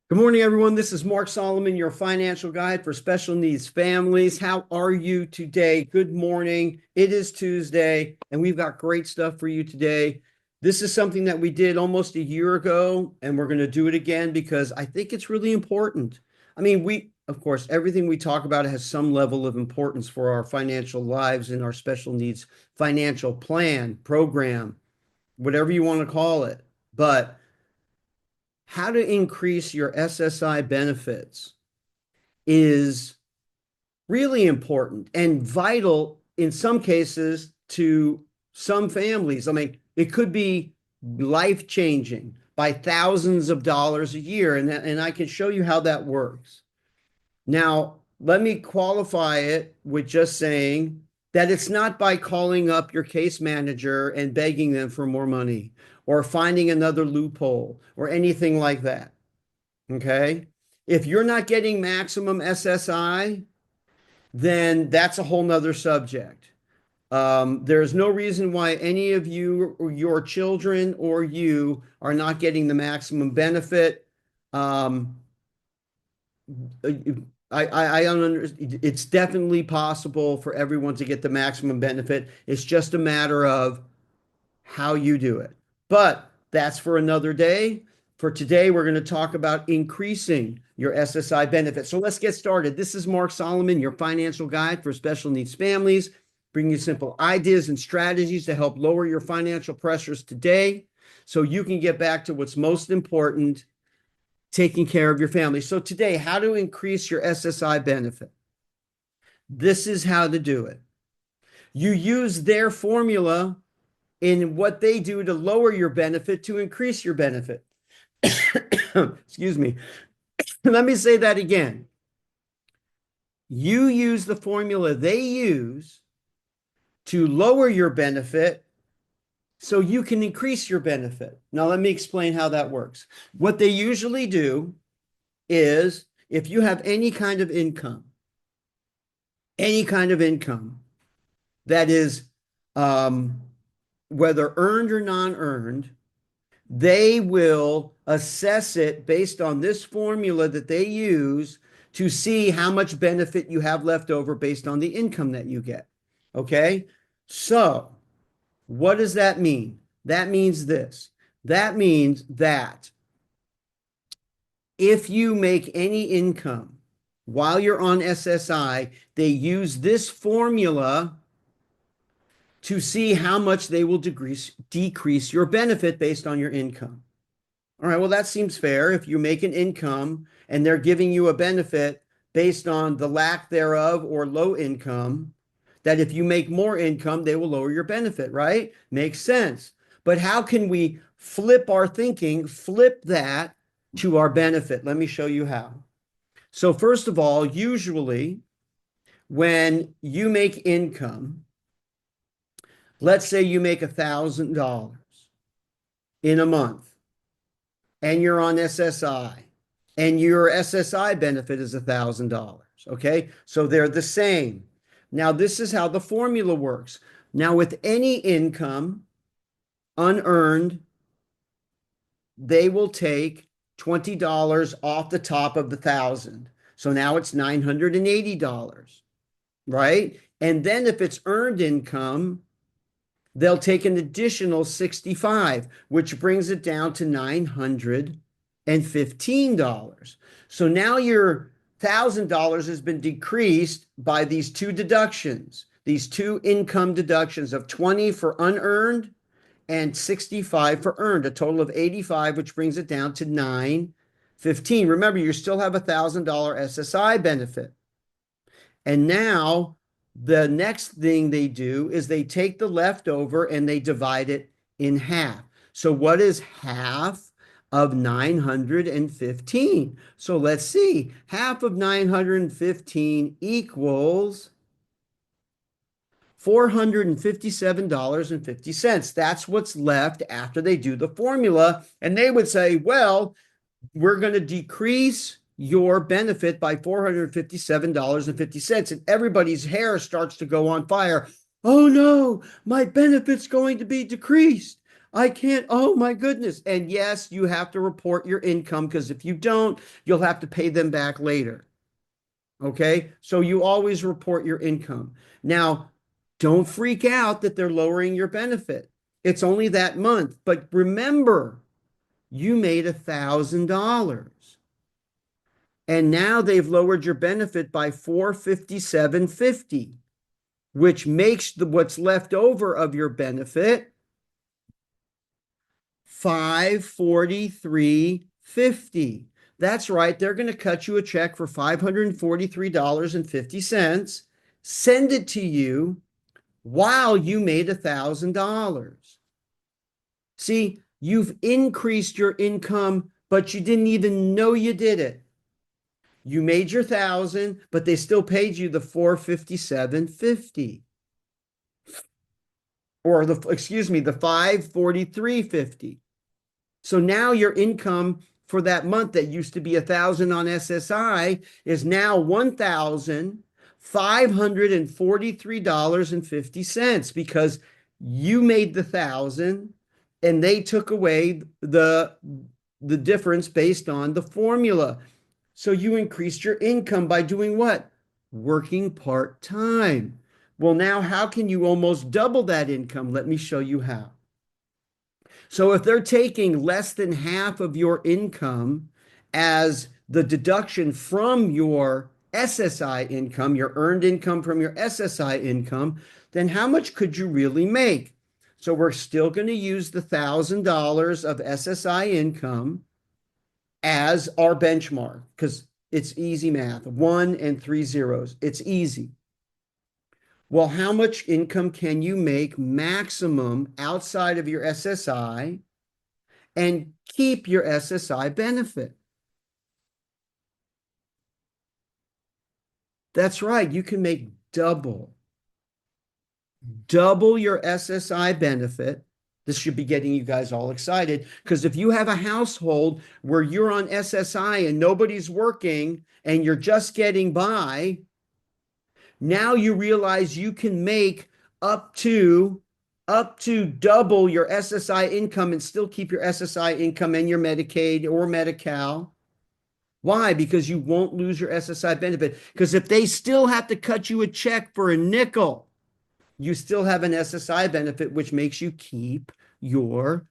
Good morning, everyone. This is Mark Solomon, your financial guide for special needs families. How are you today? Good morning. It is Tuesday, and we've got great stuff for you today. This is something that we did almost a year ago, and we're going to do it again because I think it's really important. Of course, everything we talk about has some level of importance for our financial lives and our special needs financial plan, program, whatever you want to call it. But how to increase your SSI benefits is really important and vital in some cases to some families. It could be life changing by thousands of dollars a year, and I can show you how that works. Now, let me qualify it with just saying that it's not by calling up your case manager and begging them for more money or finding another loophole or anything like that. Okay. If you're not getting maximum SSI, then that's a whole nother subject. There's no reason why any of you or your children or you are not getting the maximum benefit. Um, I don't understand. It's definitely possible for everyone to get the maximum benefit. It's just a matter of how you do it. But that's for another day. For today, we're going to talk about increasing your SSI benefit. So let's get started. This is Mark Solomon, your financial guide for special needs families, bringing you simple ideas and strategies to help lower your financial pressures today so you can get back to what's most important, taking care of your family. So today, how to increase your SSI benefit. This is how to do it. You use their formula in what they do to lower your benefit to increase your benefit. Excuse me. Let me say that again. You use the formula they use to lower your benefit so you can increase your benefit. Now, let me explain how that works. What they usually do is if you have any kind of income that is whether earned or non-earned, they will assess it based on this formula that they use to see how much benefit you have left over based on the income that you get. Okay? So, what does that mean? That means this. That means that if you make any income while you're on SSI, they use this formula to see how much they will decrease your benefit based on your income. All right, well, that seems fair. If you make an income and they're giving you a benefit based on the lack thereof or low income, that if you make more income, they will lower your benefit, right? Makes sense. But how can we flip our thinking, flip that to our benefit? Let me show you how. So, first of all, usually when you make income, let's say you make $1,000 in a month and you're on SSI and your SSI benefit is $1,000. Okay. So they're the same. Now, this is how the formula works. Now, with any income unearned, they will take $20 off the top of the 1,000. So now it's $980, right? And then if it's earned income, they'll take an additional 65, which brings it down to $915. So now your $1,000 has been decreased by these two deductions, these two income deductions of 20 for unearned and 65 for earned, a total of 85, which brings it down to 915. Remember, you still have $1,000 SSI benefit. And now the next thing they do is they take the leftover and they divide it in half. So what is half of 915? So let's see. Half of 915 equals $457.50. That's what's left after they do the formula. And they would say, well, we're going to decrease your benefit by $457.50. And everybody's hair starts to go on fire. Oh no, my benefit's going to be decreased. I can't. Oh my goodness. And yes, you have to report your income because if you don't, you'll have to pay them back later. Okay. So you always report your income. Now, don't freak out that they're lowering your benefit. It's only that month. But remember, you made $1,000. And now they've lowered your benefit by 457.50, which makes what's left over of your benefit 543.50. That's right. They're going to cut you a check for $543.50, send it to you while you made $1,000. See, you've increased your income, but you didn't even know you did it. You made your 1,000, but they still paid you the 457.50. Or the 543.50. So now your income for that month that used to be 1,000 on SSI is now $1,543.50 because you made the 1,000 and they took away the difference based on the formula. So you increased your income by doing what? Working part-time. Well, now how can you almost double that income? Let me show you how. So if they're taking less than half of your income as the deduction from your SSI income, your earned income from your SSI income, then how much could you really make? So we're still going to use the $1,000 of SSI income as our benchmark because it's easy math, 1 and 3 zeros. It's easy. Well, how much income can you make maximum outside of your SSI and keep your SSI benefit? That's right. You can make double your SSI benefit. This should be getting you guys all excited because if you have a household where you're on SSI and nobody's working and you're just getting by, now you realize you can make up to double your SSI income and still keep your SSI income and your Medicaid or Medi-Cal. Why? Because you won't lose your SSI benefit. Because if they still have to cut you a check for a nickel, you still have an SSI benefit, which makes you keep your,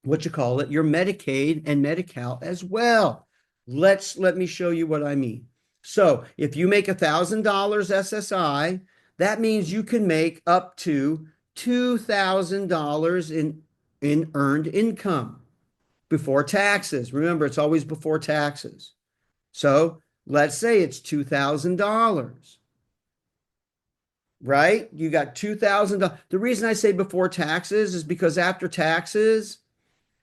your Medicaid and Medi-Cal as well. Let me show you what I mean. So if you make $1,000 SSI, that means you can make up to $2,000 in earned income before taxes. Remember, it's always before taxes. So let's say it's $2,000, right? You got $2,000. The reason I say before taxes is because after taxes,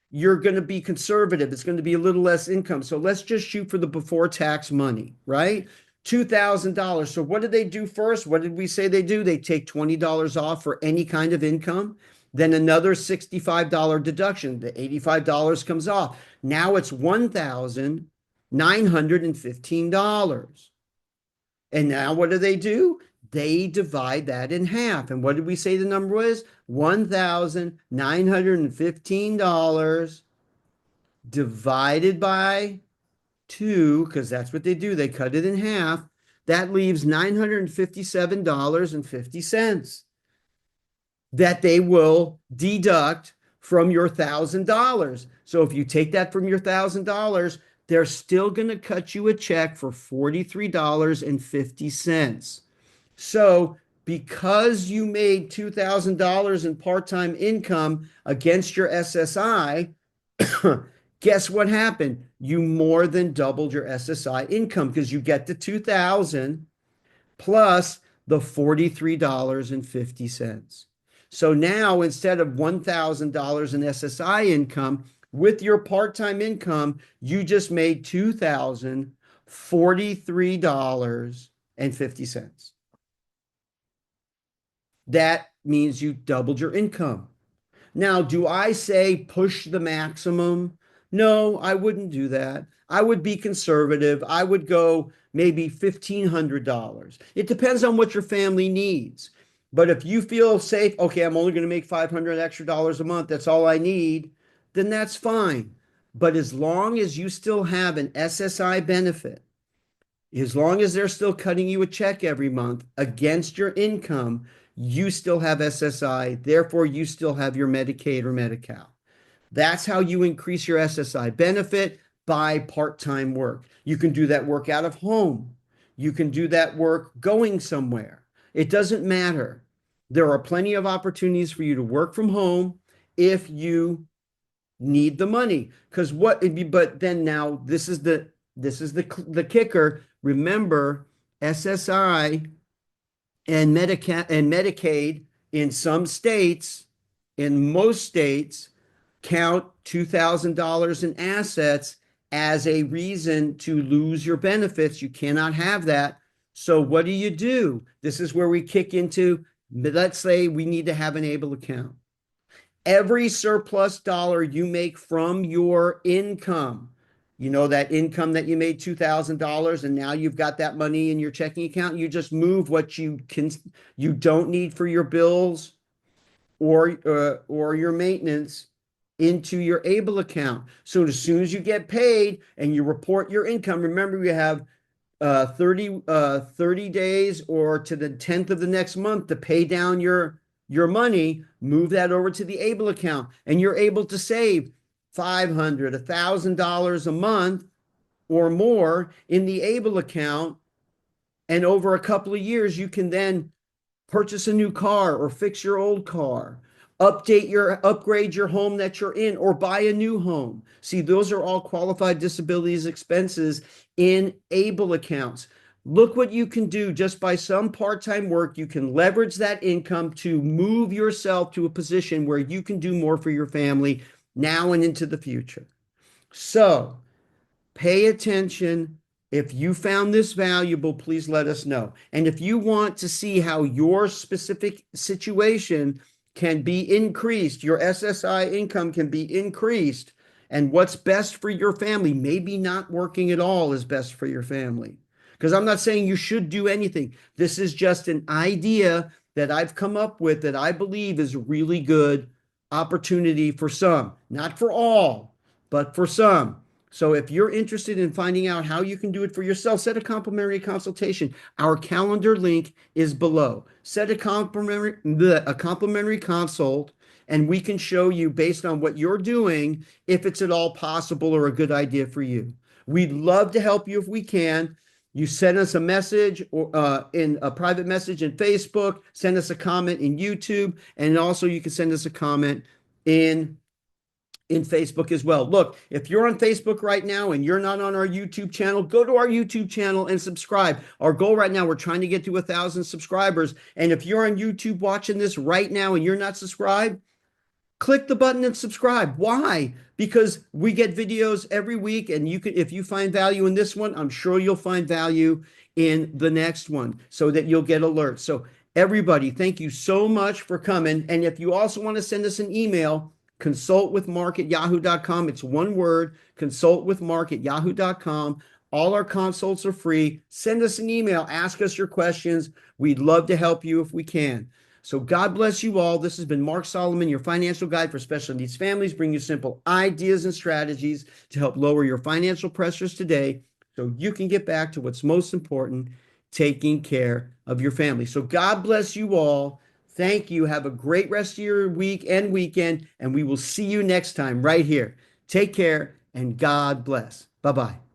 you're going to be conservative. It's going to be a little less income. So let's just shoot for the before tax money, right? $2,000. So what did they do first? What did we say they do? They take $20 off for any kind of income. Then another $65 deduction. The $85 comes off. Now it's $1,915. And now what do? They divide that in half. And what did we say the number was? $1,915 divided by 2, because that's what they do. They cut it in half. That leaves $957.50 that they will deduct from your $1,000. So if you take that from your $1,000, they're still going to cut you a check for $43.50. So because you made $2,000 in part-time income against your SSI, guess what happened? You more than doubled your SSI income because you get the 2,000 plus the $43.50. So now instead of $1,000 in SSI income, with your part-time income, you just made $2,043.50. That means you doubled your income. Now, do I say push the maximum? No, I wouldn't do that. I would be conservative. I would go maybe $1,500. It depends on what your family needs. But if you feel safe, okay, I'm only going to make 500 extra dollars a month. That's all I need. Then that's fine. But as long as you still have an SSI benefit, as long as they're still cutting you a check every month against your income, you still have SSI. Therefore, you still have your Medicaid or Medi-Cal. That's how you increase your SSI benefit by part-time work. You can do that work out of home. You can do that work going somewhere. It doesn't matter. There are plenty of opportunities for you to work from home if you need the money. Because what, but then now this is the kicker. Remember, SSI and Medicaid in some states, in most states, count $2,000 in assets as a reason to lose your benefits. You cannot have that. So what do? This is where we kick into, let's say we need to have an ABLE account. Every surplus dollar you make from your income, you know, that income that you made $2,000 and now you've got that money in your checking account, you just move what you don't need for your bills or your maintenance into your ABLE account. So as soon as you get paid and you report your income, remember you have 30 days or to the 10th of the next month to pay down your money, move that over to the ABLE account, and you're able to save $500, $1,000 a month or more in the ABLE account. And over a couple of years, you can then purchase a new car or fix your old car, upgrade your home that you're in, or buy a new home. See, those are all qualified disabilities expenses in ABLE accounts. Look what you can do just by some part-time work. You can leverage that income to move yourself to a position where you can do more for your family now and into the future. So pay attention. If you found this valuable, please let us know. And if you want to see how your specific situation can be increased, your SSI income can be increased, and what's best for your family, maybe not working at all is best for your family. Because I'm not saying you should do anything. This is just an idea that I've come up with that I believe is a really good opportunity for some, not for all, but for some. So if you're interested in finding out how you can do it for yourself, set a complimentary consultation. Our calendar link is below. Set a complimentary consult, and we can show you based on what you're doing if it's at all possible or a good idea for you. We'd love to help you if we can. You send us a message or in a private message in Facebook, send us a comment in YouTube, and also you can send us a comment in Facebook as well. Look, if you're on Facebook right now and you're not on our YouTube channel, go to our YouTube channel and subscribe. Our goal right now, we're trying to get to 1,000 subscribers. And if you're on YouTube watching this right now and you're not subscribed, click the button and subscribe. Why? Because we get videos every week, and you can, if you find value in this one, I'm sure you'll find value in the next one so that you'll get alerts. So everybody, thank you so much for coming. And if you also want to send us an email, consultwithmark@yahoo.com. It's one word, consultwithmark@yahoo.com. All our consults are free. Send us an email. Ask us your questions. We'd love to help you if we can. So God bless you all. This has been Mark Solomon, your financial guide for special needs families, bringing you simple ideas and strategies to help lower your financial pressures today so you can get back to what's most important, taking care of your family. So God bless you all. Thank you. Have a great rest of your week and weekend, and we will see you next time right here. Take care and God bless. Bye-bye.